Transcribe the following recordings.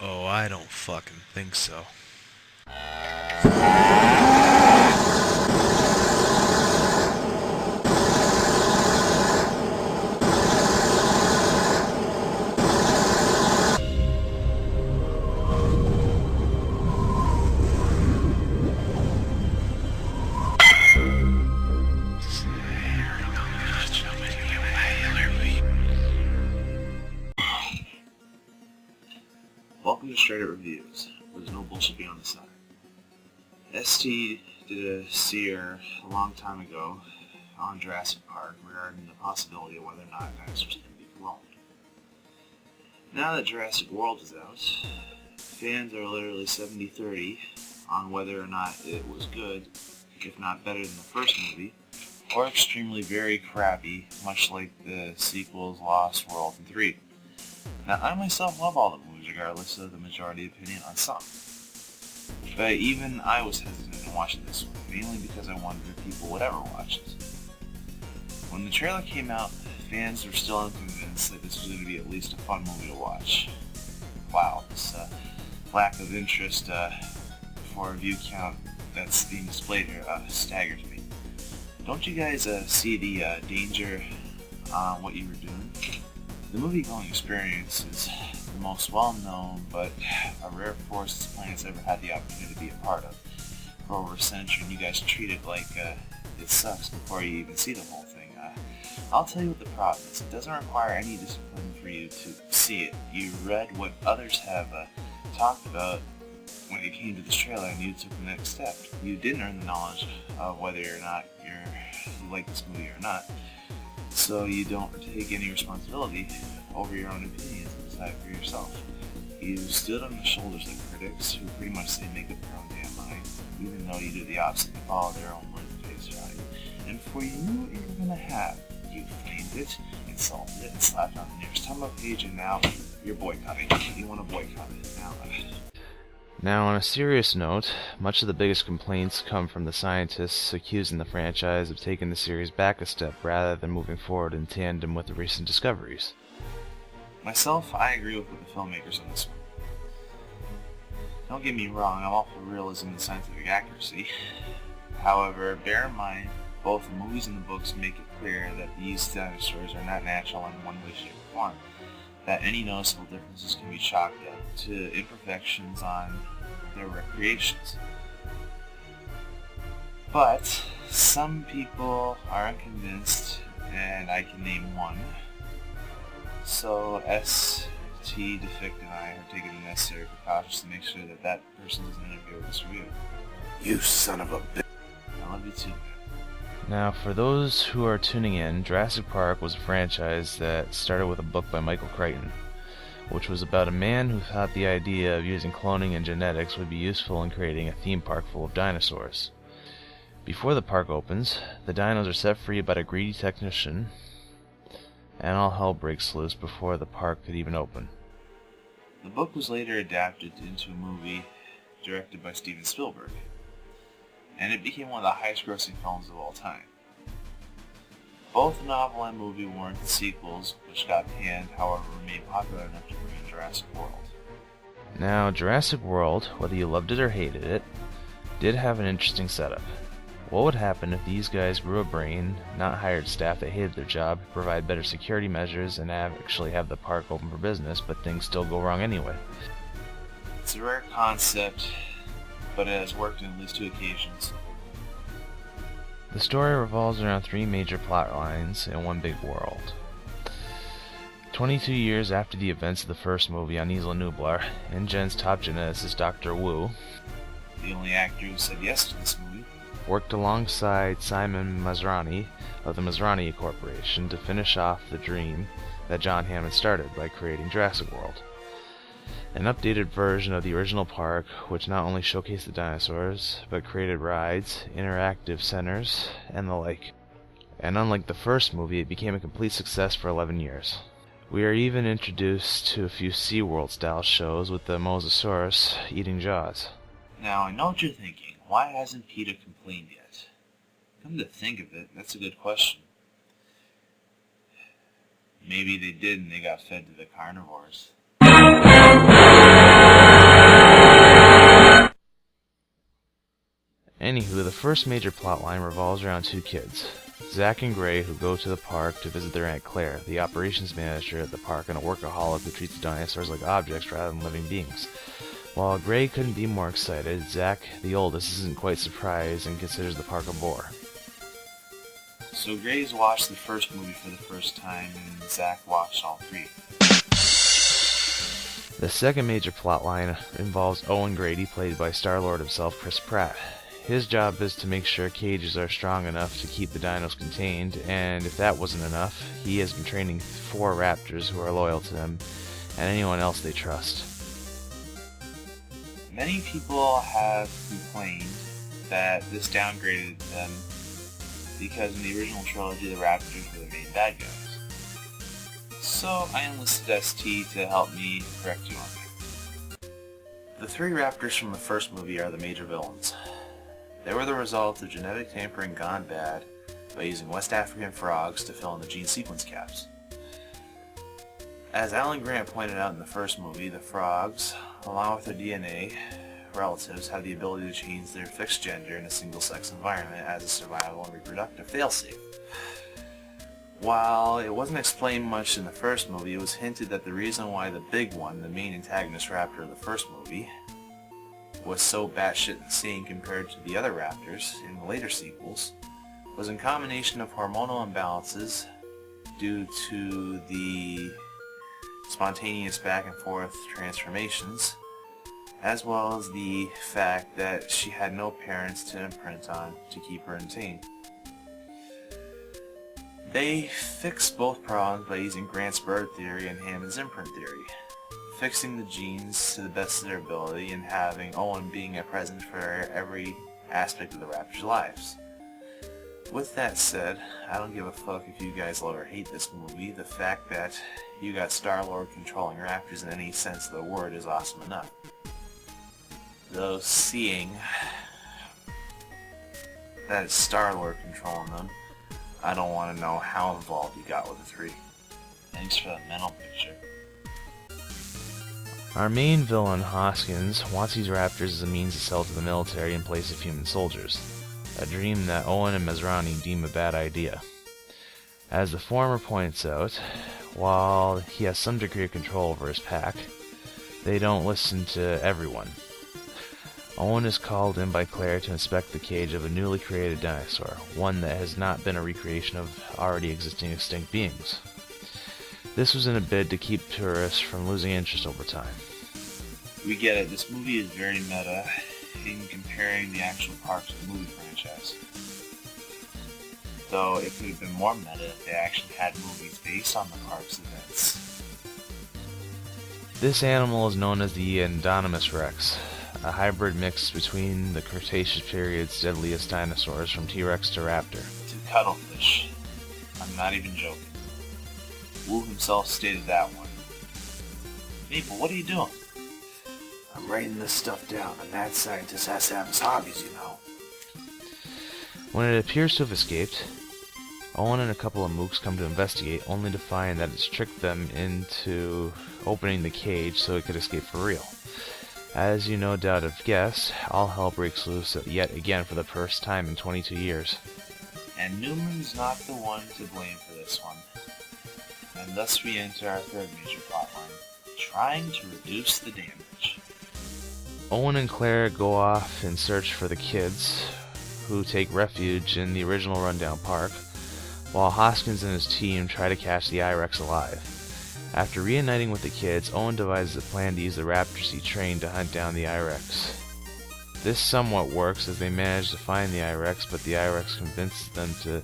Oh, I don't fucking think so. Welcome to Straight Up Reviews, where there's no bullshit beyond the side. ST did a seer a long time ago on Jurassic Park regarding the possibility of whether or not dinosaurs can be cloned. Now that Jurassic World is out, fans are literally 70-30 on whether or not it was good, if not better than the first movie, or extremely very crappy, much like the sequels Lost World and 3. Now, I myself love all the movies, regardless of the majority opinion on some. But even I was hesitant in watching this one, mainly because I wondered if people would ever watch it. When the trailer came out, fans were still unconvinced that this was going to be at least a fun movie to watch. Wow, this lack of interest for a view count that's being displayed here staggers me. Don't you guys see the danger on what you were doing? The movie-going experience is the most well-known, but a rare force this planet's ever had the opportunity to be a part of. For over a century, and you guys treat it like it sucks before you even see the whole thing. I'll tell you what the problem is. It doesn't require any discipline for you to see it. You read what others have talked about when it came to this trailer, and you took the next step. You didn't earn the knowledge of whether or not you like this movie or not. So you don't take any responsibility over your own opinions and decide for yourself. You stood on the shoulders of critics who pretty much say make up your own damn mind, even though you do the opposite and follow their own words at face value. And before you knew what you were gonna have, you flamed it, insulted it, and slapped on the nearest tumblr page, and now you're boycotting. You want to boycott it now. Now, on a serious note, much of the biggest complaints come from the scientists accusing the franchise of taking the series back a step rather than moving forward in tandem with the recent discoveries. Myself, I agree with the filmmakers on this one. Don't get me wrong, I'm all for realism and scientific accuracy. However, bear in mind, both the movies and the books make it clear that these dinosaurs are not natural in one way, shape, or form. That any noticeable differences can be chalked up to imperfections on their recreations. But some people are unconvinced, and I can name one. So ST Defect and I are taking the necessary precautions to make sure that that person doesn't interfere with this review. You son of a bitch. I love you too. Now, for those who are tuning in, Jurassic Park was a franchise that started with a book by Michael Crichton, which was about a man who thought the idea of using cloning and genetics would be useful in creating a theme park full of dinosaurs. Before the park opens, the dinos are set free by a greedy technician, and all hell breaks loose before the park could even open. The book was later adapted into a movie directed by Steven Spielberg, and it became one of the highest grossing films of all time. Both the novel and movie warranted sequels, which got panned, however remained popular enough to bring in Jurassic World. Now, Jurassic World, whether you loved it or hated it, did have an interesting setup. What would happen if these guys grew a brain, not hired staff that hated their job, provide better security measures, and actually have the park open for business, but things still go wrong anyway? It's a rare concept, but it has worked on at least 2 occasions. The story revolves around 3 major plot lines in one big world. 22 years after the events of the first movie on Isla Nublar, InGen's top geneticist Dr. Wu, The only actor who said yes to this movie, worked alongside Simon Masrani of the Masrani Corporation to finish off the dream that John Hammond started by creating Jurassic World. An updated version of the original park, which not only showcased the dinosaurs, but created rides, interactive centers, and the like. And unlike the first movie, it became a complete success for 11 years. We are even introduced to a few SeaWorld-style shows with the Mosasaurus eating Jaws. Now, I know what you're thinking. Why hasn't PETA complained yet? Come to think of it, that's a good question. Maybe they did and they got fed to the carnivores. Anywho, the first major plotline revolves around two kids, Zach and Gray, who go to the park to visit their Aunt Claire, the operations manager at the park and a workaholic who treats the dinosaurs like objects rather than living beings. While Gray couldn't be more excited, Zach, the oldest, isn't quite surprised and considers the park a bore. So Gray's watched the first movie for the first time, and Zach watched all three. The second major plotline involves Owen Grady, played by Star-Lord himself, Chris Pratt. His job is to make sure cages are strong enough to keep the dinos contained, and if that wasn't enough, he has been training 4 raptors who are loyal to him, and anyone else they trust. Many people have complained that this downgraded them because in the original trilogy the raptors were the main bad guys. So I enlisted ST to help me correct you on that. The 3 raptors from the first movie are the major villains. They were the result of genetic tampering gone bad by using West African frogs to fill in the gene sequence caps. As Alan Grant pointed out in the first movie, the frogs, along with their DNA relatives, have the ability to change their fixed gender in a single-sex environment as a survival and reproductive failsafe. While it wasn't explained much in the first movie, it was hinted that the reason why the big one, the main antagonist raptor of the first movie, was so batshit insane compared to the other raptors in the later sequels was in combination of hormonal imbalances due to the spontaneous back and forth transformations, as well as the fact that she had no parents to imprint on to keep her tame. They fixed both problems by using Grant's bird theory and Hammond's imprint theory, fixing the genes to the best of their ability and having Owen being a present for every aspect of the raptors' lives. With that said, I don't give a fuck if you guys love or hate this movie. The fact that you got Star-Lord controlling raptors in any sense of the word is awesome enough. Though seeing that it's Star-Lord controlling them, I don't want to know how involved you got with the 3. Thanks for that mental picture. Our main villain, Hoskins, wants these raptors as a means to sell to the military in place of human soldiers, a dream that Owen and Masrani deem a bad idea. As the former points out, while he has some degree of control over his pack, they don't listen to everyone. Owen is called in by Claire to inspect the cage of a newly created dinosaur, one that has not been a recreation of already existing extinct beings. This was in a bid to keep tourists from losing interest over time. We get it, this movie is very meta in comparing the actual park to the movie franchise. Though it could have been more meta if they actually had movies based on the park's events. This animal is known as the Indominus Rex, a hybrid mix between the Cretaceous period's deadliest dinosaurs from T-Rex to raptor. To cuttlefish. I'm not even joking. Wu himself stated that one. Maple, what are you doing? I'm writing this stuff down. A mad scientist has to have his hobbies, you know. When it appears to have escaped, Owen and a couple of mooks come to investigate, only to find that it's tricked them into opening the cage so it could escape for real. As you no doubt have guessed, all hell breaks loose yet again for the first time in 22 years. And Newman's not the one to blame for this one. And thus we enter our third major plotline, trying to reduce the damage. Owen and Claire go off in search for the kids, who take refuge in the original rundown park, while Hoskins and his team try to catch the I-Rex alive. After reuniting with the kids, Owen devises a plan to use the raptors he trained to hunt down the I-Rex. This somewhat works as they manage to find the I-Rex, but the I-Rex convinces them to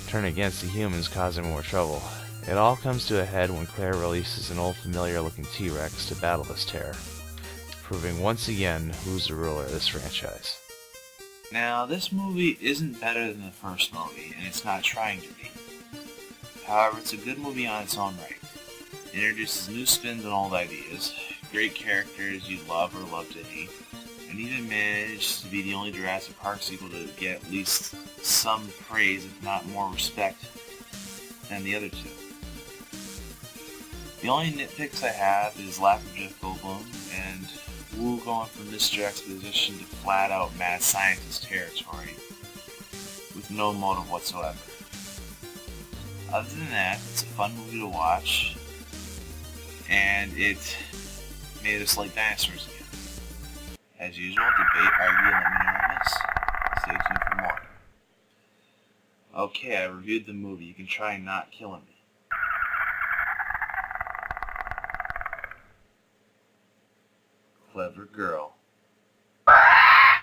turn against the humans, causing more trouble. It all comes to a head when Claire releases an old familiar-looking T-Rex to battle this terror, proving once again who's the ruler of this franchise. Now, this movie isn't better than the first movie, and it's not trying to be. However, it's a good movie on its own right. It introduces new spins on old ideas, great characters you love or love to hate, and even managed to be the only Jurassic Park sequel to get at least some praise, if not more respect, than the other two. The only nitpicks I have is lack of Jeff Goldblum and Wu going from Mr. Exposition to flat-out mad scientist territory with no motive whatsoever. Other than that, it's a fun movie to watch, and it made us like dinosaurs again. As usual, debate, argue, and let me know what I miss. Stay tuned for more. Okay, I reviewed the movie. You can try not killing me. Clever girl.